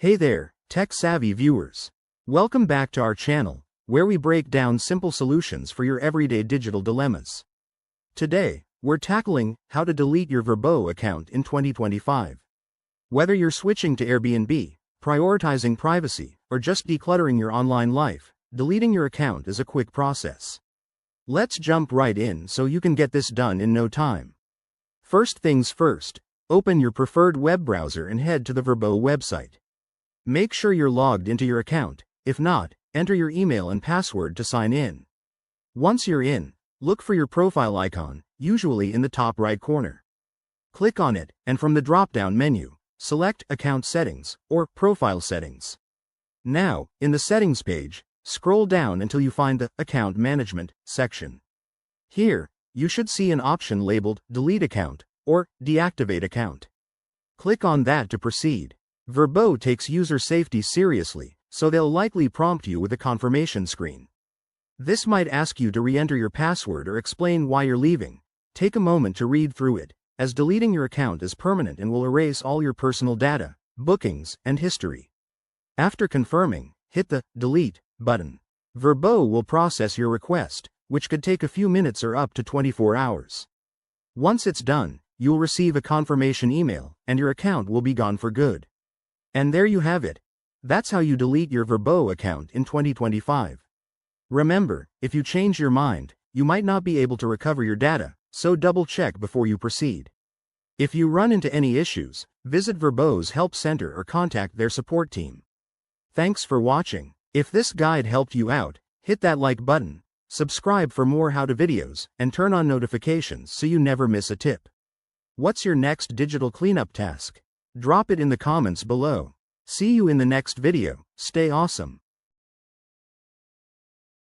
Hey there, tech-savvy viewers. Welcome back to our channel, where we break down simple solutions for your everyday digital dilemmas. Today, we're tackling how to delete your Vrbo account in 2025. Whether you're switching to Airbnb, prioritizing privacy, or just decluttering your online life, deleting your account is a quick process. Let's jump right in so you can get this done in no time. First things first, open your preferred web browser and head to the Vrbo website. Make sure you're logged into your account. If not, enter your email and password to sign in. Once you're in, look for your profile icon, usually in the top right corner. Click on it, and from the drop-down menu, select Account Settings or Profile Settings. Now, in the Settings page, scroll down until you find the Account Management section. Here, you should see an option labeled Delete Account or Deactivate Account. Click on that to proceed. Vrbo takes user safety seriously, so they'll likely prompt you with a confirmation screen. This might ask you to re-enter your password or explain why you're leaving. Take a moment to read through it, as deleting your account is permanent and will erase all your personal data, bookings, and history. After confirming, hit the Delete button. Vrbo will process your request, which could take a few minutes or up to 24 hours. Once it's done, you'll receive a confirmation email, and your account will be gone for good. And there you have it. That's how you delete your Vrbo account in 2025. Remember, if you change your mind, you might not be able to recover your data, so double-check before you proceed. If you run into any issues, visit Vrbo's Help Center or contact their support team. Thanks for watching. If this guide helped you out, hit that like button, subscribe for more how-to videos, and turn on notifications so you never miss a tip. What's your next digital cleanup task? Drop it in the comments below. See you in the next video. Stay awesome.